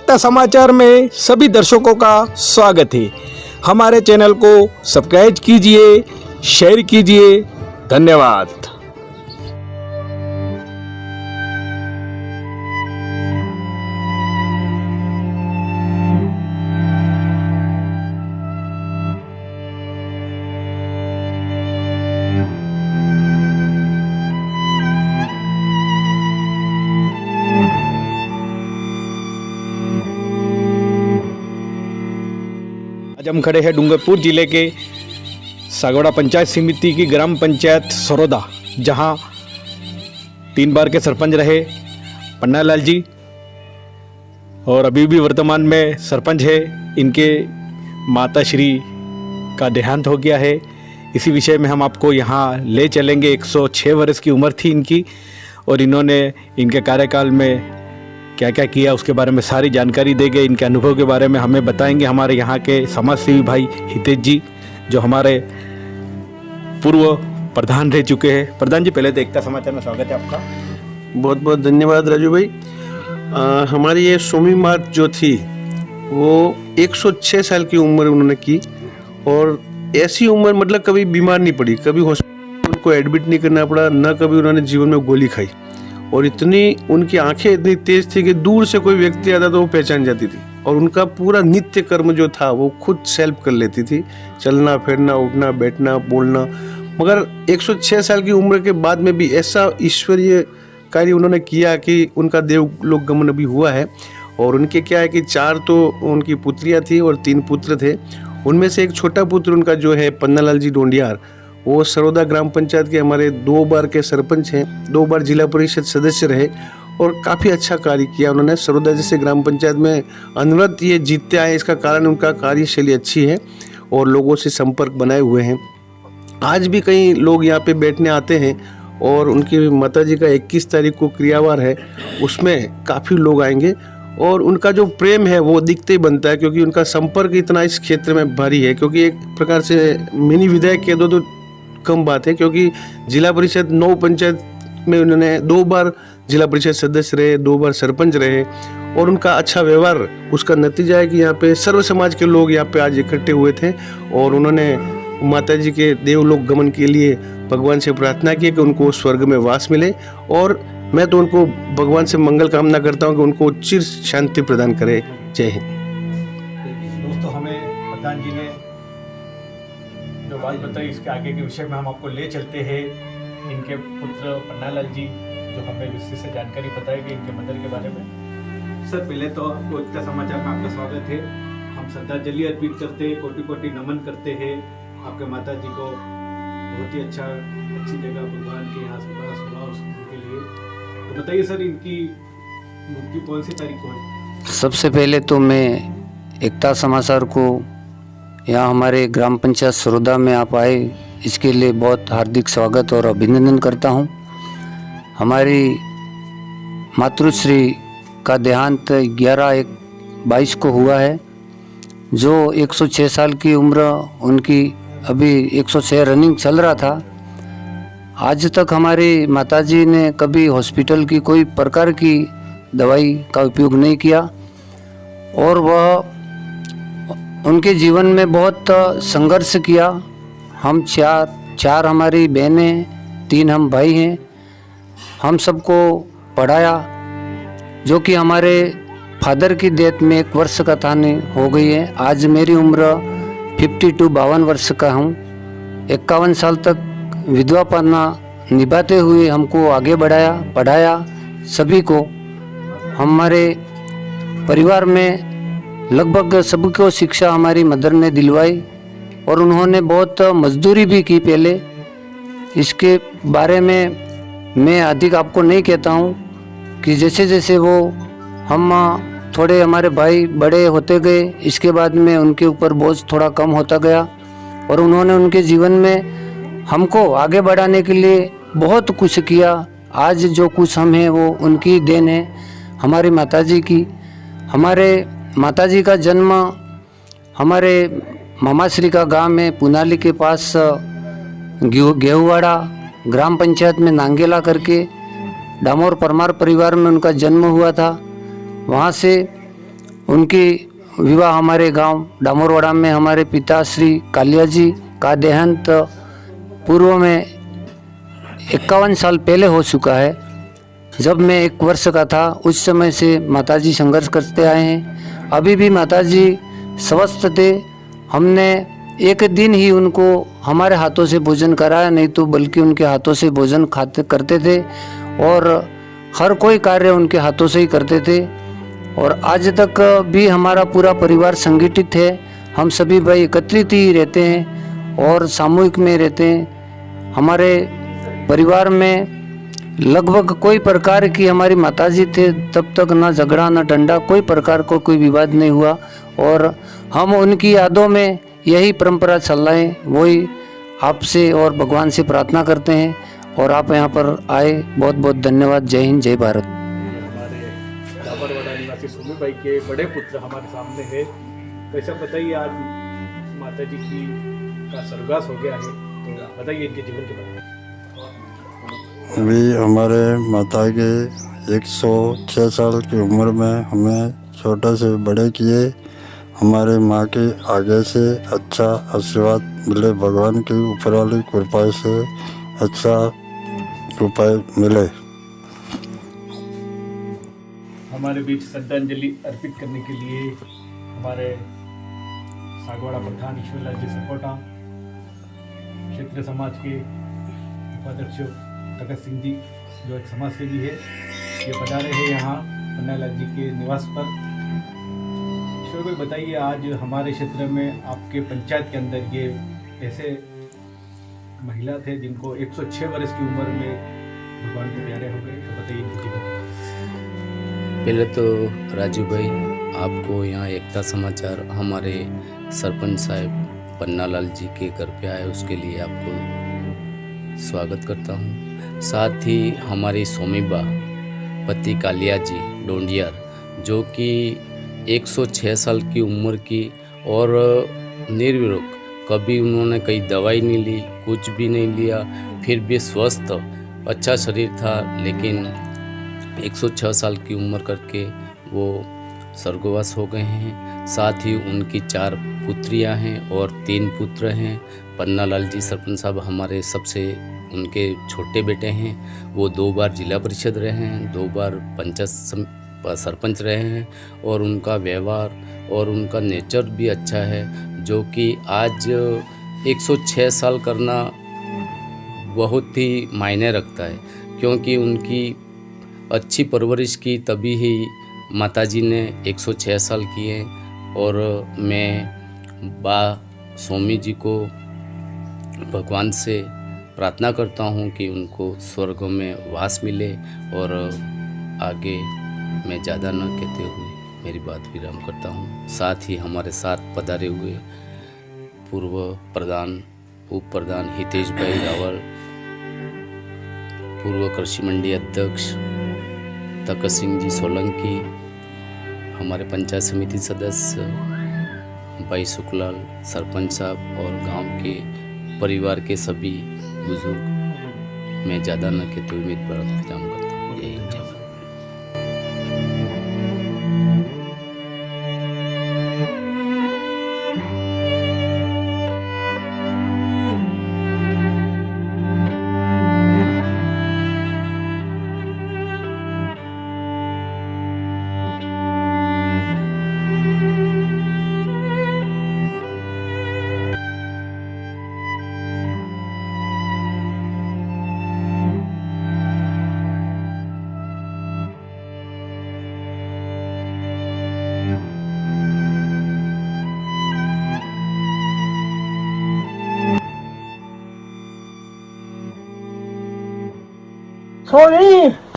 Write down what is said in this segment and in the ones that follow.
एकता समाचार में सभी दर्शकों का स्वागत है। हमारे चैनल को सब्सक्राइब कीजिए, शेयर कीजिए। धन्यवाद। आज हम खड़े हैं डूंगरपुर जिले के सागौड़ा पंचायत समिति की ग्राम पंचायत सरोदा, जहां 3 बार के सरपंच रहे पन्नालाल जी और अभी भी वर्तमान में सरपंच है। इनके माता श्री का देहांत हो गया है। इसी विषय में हम आपको यहां ले चलेंगे। 106 वर्ष की उम्र थी इनकी और इन्होंने इनके कार्यकाल में क्या क्या किया उसके बारे में सारी जानकारी देंगे। इनके अनुभव के बारे में हमें बताएंगे हमारे यहाँ के समाज सेवी भाई हितेश जी, जो हमारे पूर्व प्रधान रह चुके हैं। प्रधान जी, पहले तो एकता समाचार में स्वागत है आपका। बहुत बहुत धन्यवाद राजू भाई। हमारी ये सोमी मात जो थी वो 106 साल की उम्र उन्होंने की और ऐसी उम्र मतलब कभी बीमार नहीं पड़ी, कभी हॉस्पिटल उनको एडमिट नहीं करना पड़ा, न कभी उन्होंने जीवन में गोली खाई। और इतनी उनकी आंखें इतनी तेज थी कि दूर से कोई व्यक्ति आता तो वो पहचान जाती थी। और उनका पूरा नित्य कर्म जो था वो खुद सेल्फ कर लेती थी, चलना फिरना, उठना बैठना, बोलना। मगर 106 साल की उम्र के बाद में भी ऐसा ईश्वरीय कार्य उन्होंने किया कि उनका देवलोक गमन भी हुआ है। और उनके क्या है कि 4 तो उनकी पुत्रियाँ थी और 3 पुत्र थे। उनमें से एक छोटा पुत्र उनका जो है पन्नालाल जी डोंडियार, वो सरोदा ग्राम पंचायत के हमारे 2 बार के सरपंच हैं, 2 बार जिला परिषद सदस्य रहे और काफ़ी अच्छा कार्य किया उन्होंने। सरोदा जैसे ग्राम पंचायत में अनवरत ये जीतते आए, इसका कारण उनका कार्यशैली अच्छी है और लोगों से संपर्क बनाए हुए हैं। आज भी कई लोग यहाँ पे बैठने आते हैं और उनकी माताजी का 21 तारीख को क्रियावार है, उसमें काफ़ी लोग आएंगे और उनका जो प्रेम है वो दिखते ही बनता है, क्योंकि उनका संपर्क इतना इस क्षेत्र में भारी है। क्योंकि एक प्रकार से मिनी विधायक कह दो तो कम बात है, क्योंकि जिला परिषद 9 पंचायत में उन्होंने 2 बार जिला परिषद सदस्य रहे, 2 बार सरपंच रहे और उनका अच्छा व्यवहार, उसका नतीजा है कि यहाँ पे सर्व समाज के लोग यहाँ पे आज इकट्ठे हुए थे और उन्होंने माता जी के देवलोक गमन के लिए भगवान से प्रार्थना की कि उनको स्वर्ग में वास मिले। और मैं तो उनको भगवान से मंगल कामना करता हूँ कि उनको चिर शांति प्रदान करे। जय हिंद। दोस्तों, हमें प्रधान जी ने जो बात बताई, इसके आगे के विषय में हम आपको ले चलते हैं। इनके पुत्र पन्नालाल जी जो हमें विशेष से जानकारी बताएंगे इनके मदर के बारे में। सर, पहले तो आपको एकता समाचार में आपका स्वागत है। हम श्रद्धांजलि अर्पित करते हैं, कोटि कोटि नमन करते हैं आपके माता जी को। बहुत ही अच्छी जगह भगवान के यहाँ के लिए। तो बताइए सर, इनकी मृत्यु कौन सी तारीख को है? सबसे पहले तो मैं एकता समाचार को यहाँ हमारे ग्राम पंचायत सरोदा में आप आए, इसके लिए बहुत हार्दिक स्वागत और अभिनंदन करता हूँ। हमारी मातृश्री का देहांत 11/1/22 को हुआ है, जो 106 साल की उम्र उनकी, अभी 106 रनिंग चल रहा था। आज तक हमारी माताजी ने कभी हॉस्पिटल की कोई प्रकार की दवाई का उपयोग नहीं किया और वह उनके जीवन में बहुत संघर्ष किया। हम चार हमारी बहनें, 3 हम भाई हैं। हम सबको पढ़ाया, जो कि हमारे फादर की डेथ में 1 वर्ष का था हो गई है। आज मेरी उम्र 52 वर्ष का हूँ। 51 साल तक विधवापना निभाते हुए हमको आगे बढ़ाया, पढ़ाया सभी को। हमारे परिवार में लगभग सबको शिक्षा हमारी मदर ने दिलवाई और उन्होंने बहुत मजदूरी भी की पहले। इसके बारे में मैं अधिक आपको नहीं कहता हूँ कि जैसे जैसे वो हम थोड़े हमारे भाई बड़े होते गए, इसके बाद में उनके ऊपर बोझ थोड़ा कम होता गया और उन्होंने उनके जीवन में हमको आगे बढ़ाने के लिए बहुत कुछ किया। आज जो कुछ हम हैं वो उनकी देन है, हमारी माताजी की। हमारे माताजी का जन्म हमारे मामाश्री का गांव में पुनाली के पास गेहुवाड़ा ग्राम पंचायत में नांगेला करके डामोर परमार परिवार में उनका जन्म हुआ था। वहाँ से उनकी विवाह हमारे गांव डामोरवाड़ा में हमारे पिता श्री कालिया जी का देहांत पूर्व में 51 साल पहले हो चुका है। जब मैं 1 वर्ष का था उस समय से माताजी संघर्ष करते आए हैं। अभी भी माताजी स्वस्थ थे। हमने एक दिन ही उनको हमारे हाथों से भोजन कराया, नहीं तो बल्कि उनके हाथों से भोजन खाते करते थे और हर कोई कार्य उनके हाथों से ही करते थे। और आज तक भी हमारा पूरा परिवार संगठित है। हम सभी भाई एकत्रित ही रहते हैं और सामूहिक में रहते हैं। हमारे परिवार में लगभग कोई प्रकार की, हमारी माताजी थे तब तक ना झगड़ा ना डंडा, कोई प्रकार को कोई विवाद नहीं हुआ। और हम उनकी यादों में यही परंपरा चल रहे हैं, वही आपसे और भगवान से प्रार्थना करते हैं। और आप यहाँ पर आए, बहुत बहुत धन्यवाद। जय हिंद, जय भारत। हमारे डाबरवाड़ा निवासी सोमी भाई के बड़े पुत्र हमारे सामने है। कैसा बताइए, आज माता जी की का स्वर्गवास हो गया है, तो बताइए इनके जीवन के बारे में। अभी हमारे माता के 106 साल की उम्र में हमें छोटे से बड़े किए। हमारे माँ के आगे से अच्छा आशीर्वाद मिले, भगवान की ऊपर वाली कृपा से अच्छा रुपए मिले। हमारे बीच श्रद्धांजलि अर्पित करने के लिए हमारे सागवाड़ा प्रधान ईश्वरलाल जी सपोटा, क्षेत्रीय समाज के उपाध्यक्ष तकत सिंह जी जो एक समाज सेवी है, ये पधारे हैं यहाँ पन्नालाल जी के निवास पर। ईश्वर भाई बताइए, आज हमारे क्षेत्र में आपके पंचायत के अंदर ये ऐसे महिला थे जिनको 106 वर्ष की उम्र में भगवान के प्यारे हो गए, तो बताइए इनके जीवन के बारे में। पहले तो राजू भाई, आपको यहाँ एकता समाचार हमारे सरपंच साहब पन्नालाल जी के घर पे आए, उसके लिए आपको स्वागत करता हूँ। साथ ही हमारी सोमीबा पति कालिया जी डोंडियार, जो कि 106 साल की उम्र की और निर्विरोग, कभी उन्होंने कहीं दवाई नहीं ली, कुछ भी नहीं लिया, फिर भी स्वस्थ अच्छा शरीर था, लेकिन 106 साल की उम्र करके वो स्वर्गवास हो गए हैं। साथ ही उनकी 4 पुत्रियां हैं और 3 पुत्र हैं। पन्नालाल जी सरपंच साहब हमारे सबसे उनके छोटे बेटे हैं। वो 2 बार जिला परिषद रहे हैं, 2 बार पंचायत सरपंच रहे हैं और उनका व्यवहार और उनका नेचर भी अच्छा है, जो कि आज 106 साल करना बहुत ही मायने रखता है, क्योंकि उनकी अच्छी परवरिश की, तभी ही माताजी ने 106 साल किए। और मैं बा सोमी जी को भगवान से प्रार्थना करता हूँ कि उनको स्वर्ग में वास मिले। और आगे मैं ज़्यादा न कहते हुए मेरी बात विराम करता हूँ। साथ ही हमारे साथ पधारे हुए पूर्व प्रधान उप प्रधान हितेश भाई रावल, पूर्व कृषि मंडी अध्यक्ष तकत सिंह जी सोलंकी, हमारे पंचायत समिति सदस्य भाई सुखलाल सरपंच साहब और गांव के परिवार के सभी बुजुर्ग, मैं ज़्यादा न कहते हुए मेरी बात विराम करता हूँ। जय हिंद, जय भारत।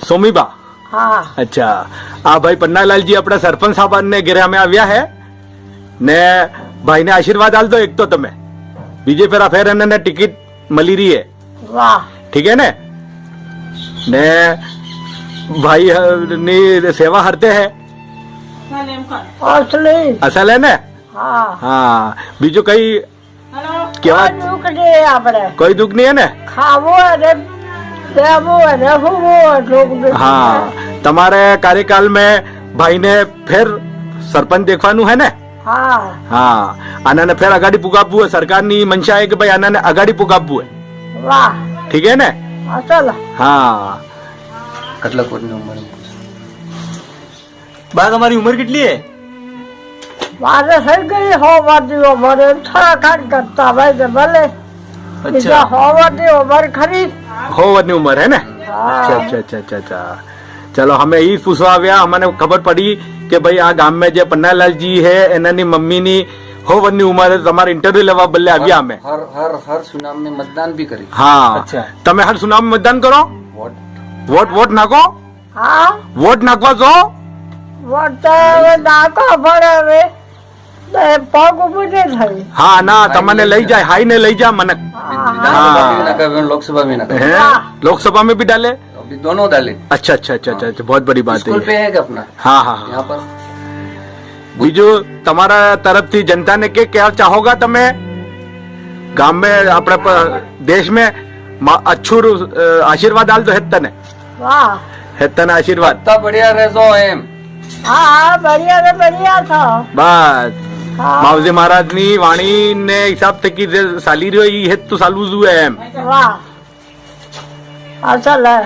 સોમીબા, હા અચ્છા, આ ભાઈ પન્નાલાલજી આપણા સરપંચ સાહેબને ઘરે અમે આવ્યા હે ને ભાઈને આશીર્વાદ આલ દો એક તો તમે, બીજે ફેરા ફેર એને ટિકિટ મળી રહી હે, વાહ ठीक है ने भाई ની સેવા હરતે હે, असली અસલ હે ને? હા હા, બીજું કઈ કેવા? દુઃખ દે આપણે કોઈ દુઃખ નહીં હે ને? ખાવું અને રહેવું અને રહેવું દુઃખ દે. हाँ, તમારે कार्यकाल में भाई ने फिर સરપંચ દેખવાનું હે ને હા હા આનાને ફેર અગાડી પુગાવવું હે સરકારની મંશા હે કે ભાઈ આનાને અગાડી પુગાવવું હે વાહ ઠીક હે ને અસલ હા કેટલા કોટની ઉંમર બા તમારી ઉંમર કેટલી હે મારે થઈ ગઈ હોવાથી ઉંમર થોડા ખાટ કરતા ભાઈ તો ભલે બીજા હોવાથી ઉંમર ખરી हो वरनी उम्र है ना अच्छा अच्छा अच्छा अच्छा अच्छा चलो हमें ये पूछवा આવ્યા અમને ખબર પડી કે ભાઈ આ ગામ में જે પન્નાલાલજી હે એનાની મમ્મીની હો વરની ઉંમર તમારે ઇન્ટરવ્યુ લેવા બદલે આવ્યા અમે हर चुनाव में मतदान भी करी હા તમે હર ચુનાવ મતદાન કરો વોટ નાખો હા વોટ નાખવા જો વોટ નાખો પડે હવે પગ ઉભું નહીં થઈ હા ના તમને લઈ જાય હાઈ ને લઈ જા મને विधानसभा में ना कभी लोकसभा में ना कभी है लोकसभा में भी डाले अभी दोनों डाले अच्छा अच्छा अच्छा अच्छा बहुत बड़ी बात स्कूल पे है है क्या अपना हाँ हाँ हाँ यहाँ पर બીજું તમારા તરફથી જનતાને કે કહેવા ચાહોગા તમે ગામ में આપણે દેશ में अच्छું આશીર્વાદ આલ તો હેતને વાહ હેતને આશીર્વાદ इतना बढ़िया रहो एम હા બઢિયા ને બઢિયા છો બસ હા માવજી મહારાજની વાણીને હિસાબ થકી જે ચાલી રહ્યો એ હેત તો ચાલવું જોઈએ એમ વાહ અસલ હે